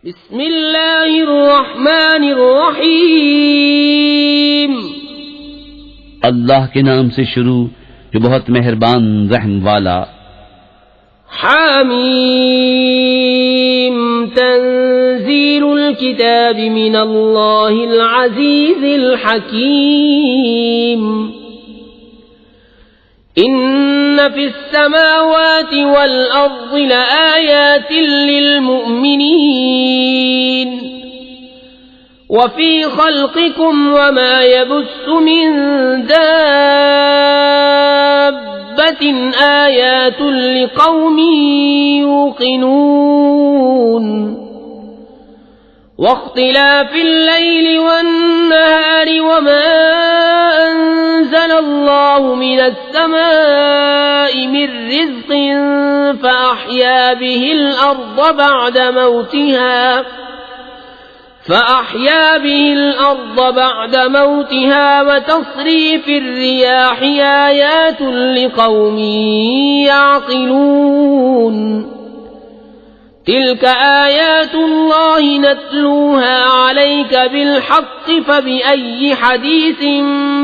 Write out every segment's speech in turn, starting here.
بسم اللہ الرحمن الرحیم اللہ کے نام سے شروع جو بہت مہربان رحم والا. حامیم تنزیل الکتاب من اللہ العزیز الحکیم. ان فی السماوات والارض لآیات للمؤمنین وفی خلقکم وما يبث من دابة آیات لقوم یوقنون. واختلاف الليل والنهار وما أنزل الله من السماء من رزق فأحيا به الأرض بعد موتها وتصريف الرياح آيات لقوم يعقلون. تلك آيات الله نتلوها عليك بالحق فبأي حديث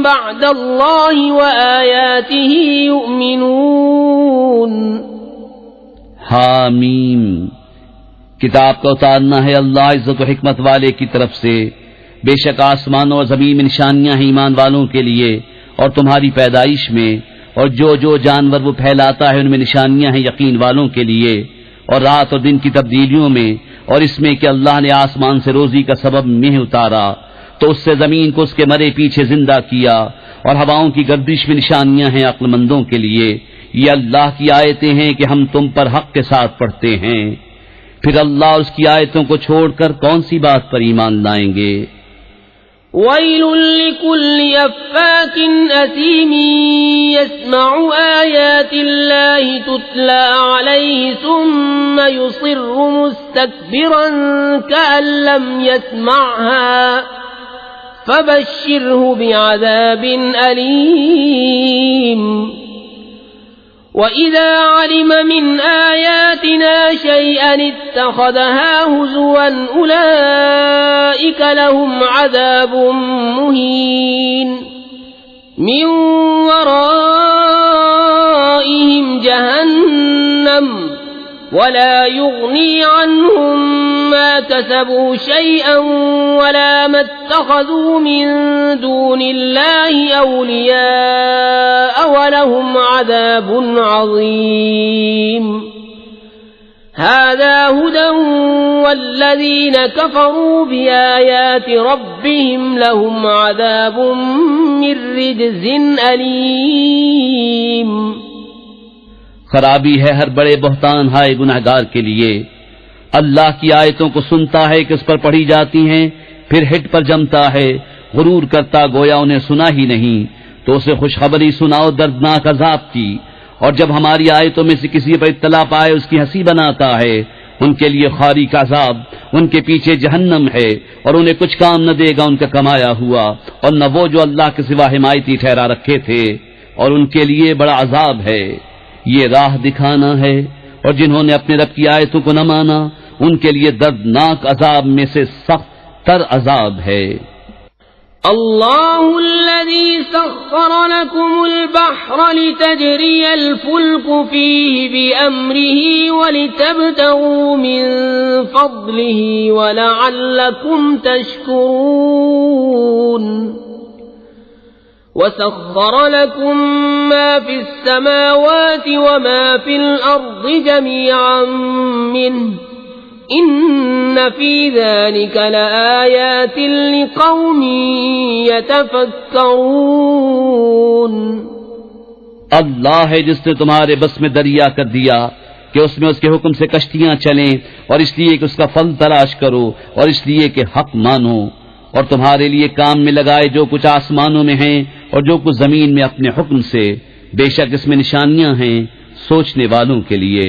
بعد الله وآياته يؤمنون. حامیم کتاب کا اتارنا ہے اللہ عزت و حکمت والے کی طرف سے. بے شک آسمانوں اور زمین میں نشانیاں ہیں ایمان والوں کے لیے اور تمہاری پیدائش میں، اور جو جانور وہ پھیلاتا ہے ان میں نشانیاں ہیں یقین والوں کے لیے، اور رات اور دن کی تبدیلیوں میں، اور اس میں کہ اللہ نے آسمان سے روزی کا سبب مہ اتارا تو اس سے زمین کو اس کے مرے پیچھے زندہ کیا، اور ہواؤں کی گردش میں نشانیاں ہیں عقل مندوں کے لیے. یہ اللہ کی آیتیں ہیں کہ ہم تم پر حق کے ساتھ پڑھتے ہیں. پھر اللہ اس کی آیتوں کو چھوڑ کر کون سی بات پر ایمان لائیں گے؟ وَيْلٌ لِكُلِّ أَفَّاكٍ أَثِيمٍ يَسْمَعُ آيَاتِ اللَّهِ تُتْلَى عَلَيْهِ ثُمَّ يُصِرُّ مُسْتَكْبِرًا كَأَن لَّمْ يَسْمَعْهَا فَبَشِّرْهُ بِعَذَابٍ أَلِيمٍ. وَإِذَا عَلِمَ مِنْ آيَاتِنَا شَيْئًا اتَّخَذَهَا هُزُوًا أُولَئِكَ لَهُمْ عَذَابٌ مُهِينٌ. مِنْ وَرَائِهِمْ جَهَنَّمُ وَلَا يُغْنِي عَنْهُمْ مَا كَسَبُوا شَيْئًا وَلَا مَا اتَّخَذُوا مِن دُونِ اللَّهِ أَوْلِيَاءَ وَلَهُمْ عَذَابٌ عَظِيمٌ. هَذَا هُدًى وَالَّذِينَ كَفَرُوا بِآيَاتِ رَبِّهِمْ لَهُمْ عَذَابٌ مِّن رِّجْزٍ أَلِيمٌ. خرابی ہے ہر بڑے بہتان ہائے گنہگار کے لیے. اللہ کی آیتوں کو سنتا ہے کہ اس پر پڑھی جاتی ہیں، پھر ہٹ پر جمتا ہے، غرور کرتا گویا انہیں سنا ہی نہیں، تو اسے خوشخبری سناؤ دردناک عذاب کی. اور جب ہماری آیتوں میں سے کسی پر اطلاع پائے اس کی ہنسی بناتا ہے. ان کے لیے خاری کا عذاب، ان کے پیچھے جہنم ہے، اور انہیں کچھ کام نہ دے گا ان کا کمایا ہوا، اور نہ وہ جو اللہ کے سوا حمایتی ٹھہرا رکھے تھے، اور ان کے لیے بڑا عذاب ہے. یہ راہ دکھانا ہے، اور جنہوں نے اپنے رب کی آیتوں کو نہ مانا ان کے لیے دردناک عذاب میں سے سخت تر عذاب ہے. اللہ الذی سخر لکم البحر لتجری الفلک فیہ بأمرہ ولتبتغوا من فضلہ ولعلکم تشکرون. وَسَخَّرَ لَكُم مَّا فِي السَّمَاوَاتِ وَمَا فِي الْأَرْضِ جَمِيعًا مِّنْهُ إِنَّ فِي ذَلِكَ لَآيَاتٍ لِقَوْمٍ يَتَفَكَّرُونَ. اللہ ہے جس نے تمہارے بس میں دریا کر دیا کہ اس میں اس کے حکم سے کشتیاں چلیں، اور اس لیے کہ اس کا پھل تلاش کرو، اور اس لیے کہ حق مانو. اور تمہارے لیے کام میں لگائے جو کچھ آسمانوں میں ہیں اور جو کچھ زمین میں اپنے حکم سے. بے شک اس میں نشانیاں ہیں سوچنے والوں کے لیے.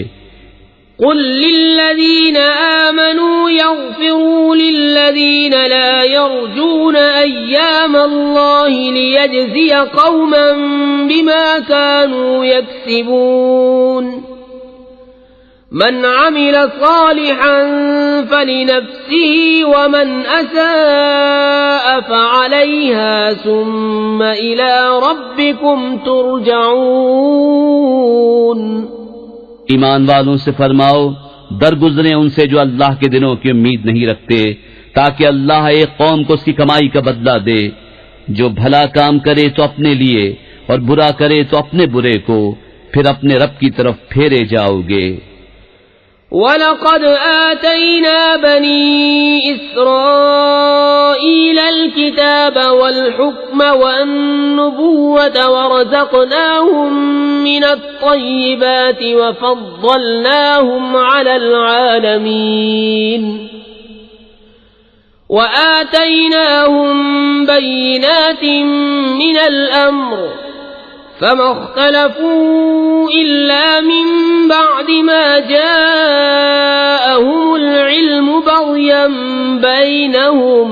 قل للذین آمنوا یغفروا للذین لا یرجون ایام اللہ لیجزی قوما بما كانوا یکسبون. من عمل صالحا فلنفسه ومن أساء فعليها ثم إلى ربكم ترجعون. ایمان والوں سے فرماؤ درگزریں ان سے جو اللہ کے دنوں کی امید نہیں رکھتے، تاکہ اللہ ایک قوم کو اس کی کمائی کا بدلہ دے. جو بھلا کام کرے تو اپنے لیے اور برا کرے تو اپنے برے کو، پھر اپنے رب کی طرف پھیرے جاؤ گے. وَلَقَدْ آتَيْنَا بَنِي إِسْرَائِيلَ الْكِتَابَ وَالْحُكْمَ وَالنُّبُوَّةَ وَرَزَقْنَاهُم مِّنَ الطَّيِّبَاتِ وَفَضَّلْنَاهُمْ عَلَى الْعَالَمِينَ. وَآتَيْنَاهُم بَيِّنَاتٍ مِّنَ الْأَمْرِ فما اختلفوا إلا من بعد ما جاءهم العلم بغيا بينهم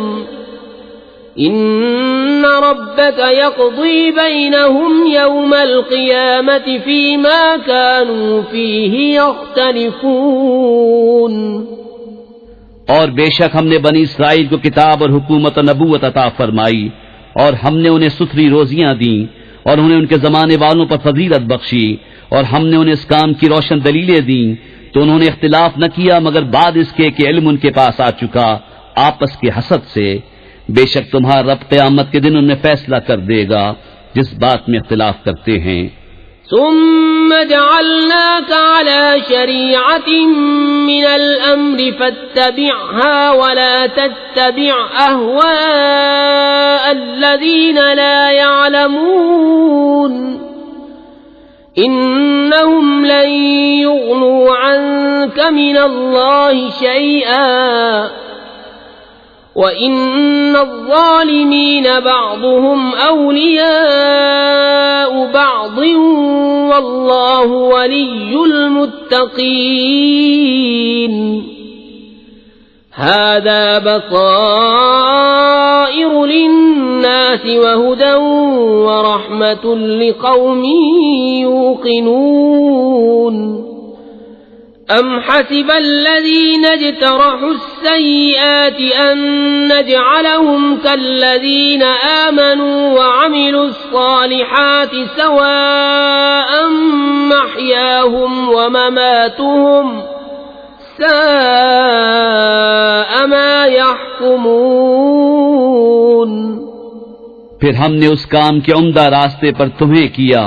إن ربك يقضي بينهم يوم القيامة فيما كانوا فيه يختلفون. اور بے شک ہم نے بنی اسرائیل کو کتاب اور حکومت و نبوت عطا فرمائی، اور ہم نے انہیں ستھری روزیاں دیں، اور انہیں ان کے زمانے والوں پر فضیلت بخشی، اور ہم نے انہیں اس کام کی روشن دلیلیں دیں، تو انہوں نے اختلاف نہ کیا مگر بعد اس کے کہ علم ان کے پاس آ چکا آپس کے حسد سے. بے شک تمہارا رب قیامت کے دن ان میں فیصلہ کر دے گا جس بات میں اختلاف کرتے ہیں. ثم جعلناك على شريعة من الأمر فاتبعها ولا تتبع أهواء الذين لا يعلمون إنهم لن يغنوا عنك من الله شيئا وَإِنَّ الظَّالِمِينَ بَعْضُهُمْ أَوْلِيَاءُ بَعْضٍ وَاللَّهُ وَلِيُّ الْمُتَّقِينَ. هَذَا بَصَائِرُ لِلنَّاسِ وَهُدًى وَرَحْمَةٌ لِقَوْمٍ يُوقِنُونَ. أَمْ حَسِبَ الَّذِينَ اجْتَرَحُوا السَّيِّئَاتِ أَن نَّجْعَلَهُمْ كَالَّذِينَ آمَنُوا وَعَمِلُوا الصَّالِحَاتِ سَوَاءً مَّحْيَاهُمْ وَمَمَاتُهُمْ سَاءَ مَا يَحْكُمُونَ. پھر ہم نے اس کام کے عمدہ راستے پر تمہیں کیا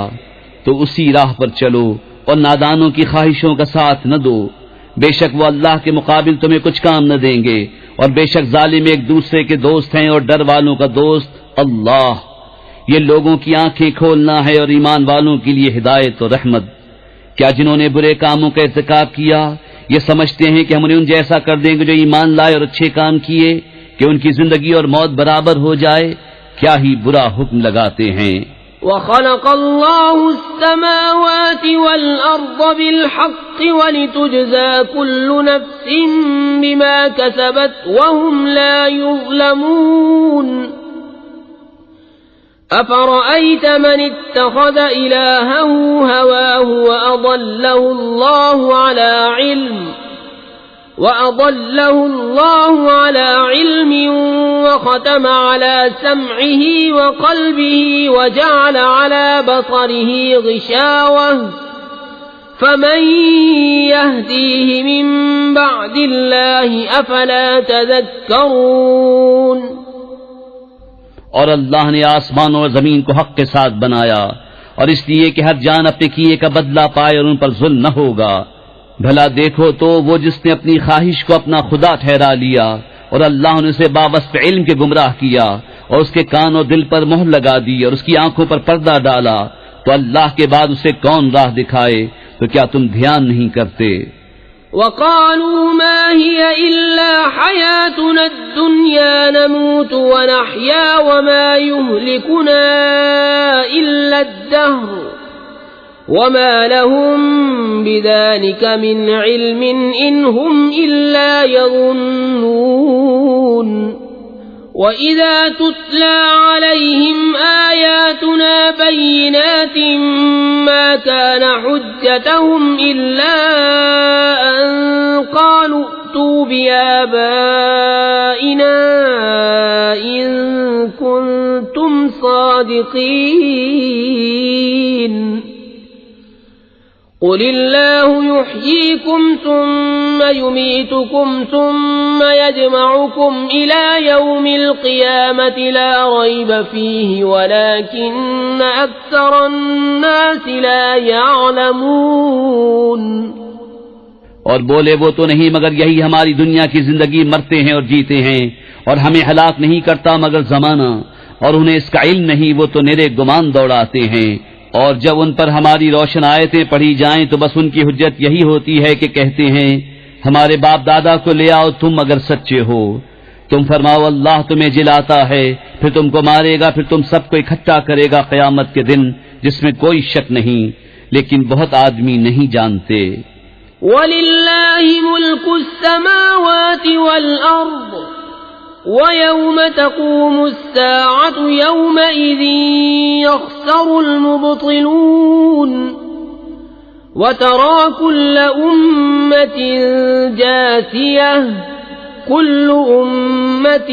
تو اسی راہ پر چلو اور نادانوں کی خواہشوں کا ساتھ نہ دو. بے شک وہ اللہ کے مقابل تمہیں کچھ کام نہ دیں گے، اور بے شک ظالم ایک دوسرے کے دوست ہیں اور ڈر والوں کا دوست اللہ. یہ لوگوں کی آنکھیں کھولنا ہے اور ایمان والوں کے لیے ہدایت اور رحمت. کیا جنہوں نے برے کاموں کا ارتکاب کیا یہ سمجھتے ہیں کہ ہم انہیں ان جیسا کر دیں گے جو ایمان لائے اور اچھے کام کیے، کہ ان کی زندگی اور موت برابر ہو جائے؟ کیا ہی برا حکم لگاتے ہیں. وَخَلَقَ اللَّهُ السَّمَاوَاتِ وَالْأَرْضَ بِالْحَقِّ وَلِتُجْزَى كُلُّ نَفْسٍ بِمَا كَسَبَتْ وَهُمْ لَا يُظْلَمُونَ. أَفَرَأَيْتَ مَنِ اتَّخَذَ إِلَٰهَهُ هَوَاهُ وَأَضَلَّهُ اللَّهُ عَلَىٰ عِلْمٍ وَخَتَمَ عَلَىٰ سَمْعِهِ وَقَلْبِهِ وَجَعَلَ عَلَىٰ بَصَرِهِ غِشَاوَةً فَمَن يَهْدِيهِ مِن بَعْدِ اللَّهِ أَفَلَا تَذَكَّرُونَ. اور اللہ نے آسمان اور زمین کو حق کے ساتھ بنایا، اور اس لیے کہ ہر جان اپنے کیے کا بدلہ پائے اور ان پر ظلم نہ ہوگا. بھلا دیکھو تو وہ جس نے اپنی خواہش کو اپنا خدا ٹھہرا لیا اور اللہ نے اسے باوصف علم کے گمراہ کیا اور اس کے کان اور دل پر مہر لگا دی اور اس کی آنکھوں پر پردہ ڈالا، تو اللہ کے بعد اسے کون راہ دکھائے؟ تو کیا تم دھیان نہیں کرتے؟ وَقَالُوا مَا هِيَ إِلَّا حَيَاتُنَا الدُّنْيَا نَمُوتُ وَنَحْيَا وَمَا يُهْلِكُنَا إِلَّا الدَّهْرُ وَمَا لَهُم بِذَلِكَ مِنْ عِلْمٍ إِنْ هُمْ إِلَّا يَظُنُّونَ. وَإِذَا تُتْلَى عَلَيْهِمْ آيَاتُنَا بَيِّنَاتٍ مَا كَانَ حُجَّتَهُمْ إِلَّا أَن قَالُوا ائْتُوا بِآبَائِنَا إِن كُنتُمْ صَادِقِينَ قُلِ اللَّهُ يُحْيِيكُمْ ثُمَّ يُمِيتُكُمْ ثُمَّ يَجْمَعُكُمْ إِلَى يَوْمِ الْقِيَامَةِ لَا رَيْبَ فِيهِ وَلَكِنَّ أَكْثَرَ النَّاسِ لَا يَعْلَمُونَ۔ اور بولے وہ تو نہیں مگر یہی ہماری دنیا کی زندگی، مرتے ہیں اور جیتے ہیں، اور ہمیں ہلاک نہیں کرتا مگر زمانہ، اور انہیں اس کا علم نہیں، وہ تو نرے گمان دوڑاتے ہیں۔ اور جب ان پر ہماری روشن آیتیں پڑھی جائیں تو بس ان کی حجت یہی ہوتی ہے کہ کہتے ہیں ہمارے باپ دادا کو لے آؤ تم اگر سچے ہو۔ تم فرماؤ اللہ تمہیں جلاتا ہے، پھر تم کو مارے گا، پھر تم سب کو اکٹھا کرے گا قیامت کے دن جس میں کوئی شک نہیں، لیکن بہت آدمی نہیں جانتے۔ وَلِلَّهِ مُلْكُ السَّمَاوَاتِ وَالْأَرْضِ وَيَوْمَ تَقُومُ السَّاعَةُ يَوْمَئِذٍ يَخْسَرُ الْمُبْطِلُونَ وَتَرَى كُلَّ أُمَّةٍ جَاثِيَةً كُلُّ أُمَّةٍ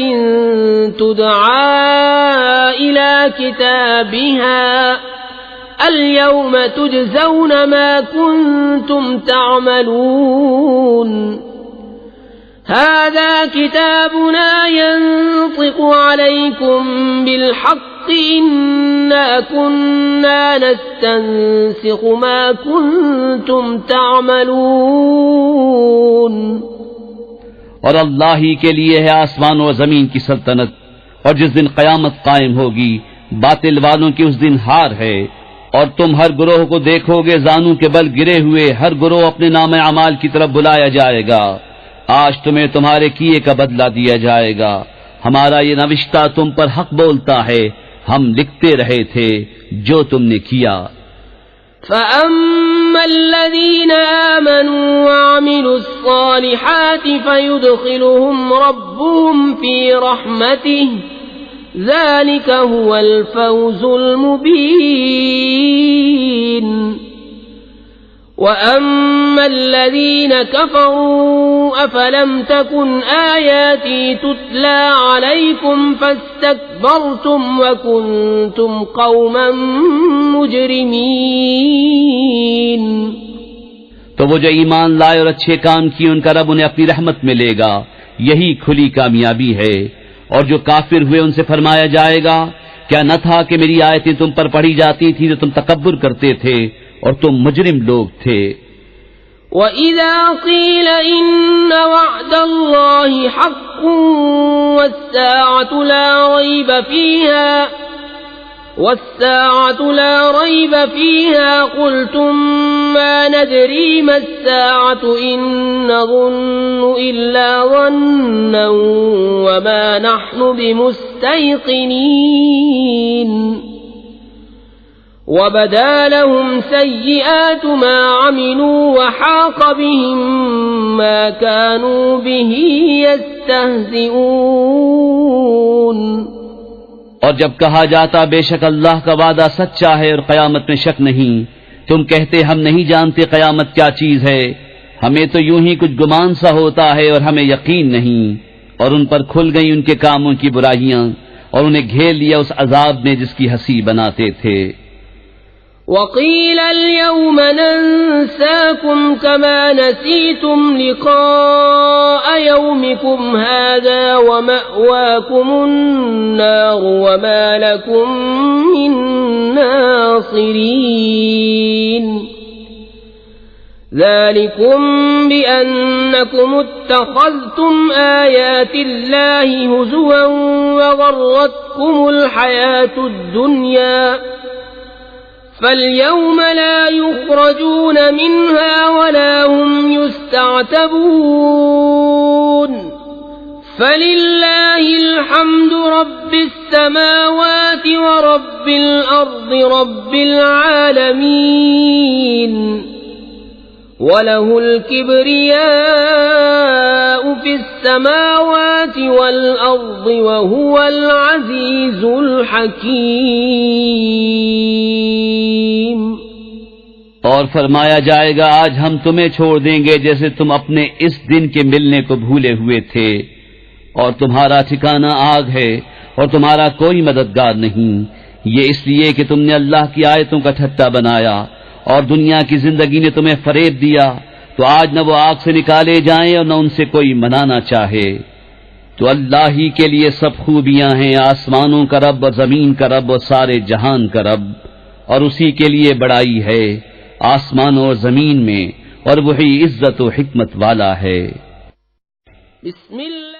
تُدْعَى إِلَى كِتَابِهَا الْيَوْمَ تُجْزَوْنَ مَا كُنتُمْ تَعْمَلُونَ هذا كتابنا ينطق عليكم بالحق إنا كنا نستنسخ ما كنتم تعملون۔ اور اللہ ہی کے لیے ہے آسمان و زمین کی سلطنت، اور جس دن قیامت قائم ہوگی باطل والوں کی اس دن ہار ہے۔ اور تم ہر گروہ کو دیکھو گے زانوں کے بل گرے ہوئے، ہر گروہ اپنے نام اعمال کی طرف بلایا جائے گا۔ آج تمہیں تمہارے کیے کا بدلہ دیا جائے گا، ہمارا یہ نوشتہ تم پر حق بولتا ہے، ہم لکھتے رہے تھے جو تم نے کیا۔ فَأَمَّا الَّذِينَ آمَنُوا وَعَمِلُوا الصَّالِحَاتِ فَيُدْخِلُهُمْ رَبُّهُمْ فِي رَحْمَتِهِ ذَلِكَ هُوَ الْفَوْزُ الْمُبِينُ۔ وَأَمَّا الَّذِينَ كَفَرُوا أَفَلَمْ تَكُنْ آيَاتِي تُتْلَى عَلَيْكُمْ فَاسْتَكْبَرْتُمْ وَكُنْتُمْ قَوْمًا مُجْرِمِينَ۔ تو وہ جو ایمان لائے اور اچھے کام کیے ان کا رب انہیں اپنی رحمت میں لے گا، یہی کھلی کامیابی ہے۔ اور جو کافر ہوئے ان سے فرمایا جائے گا کیا نہ تھا کہ میری آیتیں تم پر پڑھی جاتی تھی تو تم تکبر کرتے تھے اور تم مجرم لوگ تھے۔ وَإِذَا قِيلَ إِنَّ وَعْدَ اللَّهِ حَقٌّ وَالسَّاعَةُ لَا رَيْبَ فِيهَا قُلْتُمْ مَا نَدْرِي مَا السَّاعَةُ إِن نَّظُنُّ إِلَّا ظَنًّا وَمَا نَحْنُ بِمُسْتَيْقِنِينَ وَبَدَا لَهُمْ سَيِّئَاتُ مَا عَمِلُوا وَحَاقَ بِهِم مَّا كَانُوا بِهِ يَسْتَهْزِئُونَ۔ اور جب کہا جاتا بے شک اللہ کا وعدہ سچا ہے اور قیامت میں شک نہیں، تم کہتے ہم نہیں جانتے قیامت کیا چیز ہے، ہمیں تو یوں ہی کچھ گمان سا ہوتا ہے اور ہمیں یقین نہیں۔ اور ان پر کھل گئی ان کے کاموں کی برائیاں اور انہیں گھیر لیا اس عذاب میں جس کی ہنسی بناتے تھے۔ وَقِيلَ الْيَوْمَ نَنسَاكُمْ كَمَا نَسِيتُمْ لِقَاءَ يَوْمِكُمْ هَذَا وَمَأْوَاكُمُ النَّارُ وَمَا لَكُمْ مِنْ نَاصِرِينَ ذَلِكُمْ بِأَنَّكُمُ اتَّخَذْتُمْ آيَاتِ اللَّهِ هُزُوًا وَغَرَّتْكُمُ الْحَيَاةُ الدُّنْيَا فَالْيَوْمَ لَا يُخْرَجُونَ مِنْهَا وَلَا هُمْ يُسْتَعْتَبُونَ فَلِلَّهِ الْحَمْدُ رَبِّ السَّمَاوَاتِ وَرَبِّ الْأَرْضِ رَبِّ الْعَالَمِينَ وَلَهُ الْكِبْرِيَاءُ فِي السَّمَاوَاتِ وَالْأَرْضِ وَهُوَ الْعَزِيزُ الْحَكِيمُ۔ اور فرمایا جائے گا آج ہم تمہیں چھوڑ دیں گے جیسے تم اپنے اس دن کے ملنے کو بھولے ہوئے تھے، اور تمہارا ٹھکانہ آگ ہے اور تمہارا کوئی مددگار نہیں، یہ اس لیے کہ تم نے اللہ کی آیتوں کا ٹھٹا بنایا اور دنیا کی زندگی نے تمہیں فریب دیا، تو آج نہ وہ آگ سے نکالے جائیں اور نہ ان سے کوئی منانا چاہے۔ تو اللہ ہی کے لیے سب خوبیاں ہیں، آسمانوں کا رب اور زمین کا رب اور سارے جہان کا رب، اور اسی کے لیے بڑائی ہے آسمانوں اور زمین میں، اور وہی عزت و حکمت والا ہے۔ بسم اللہ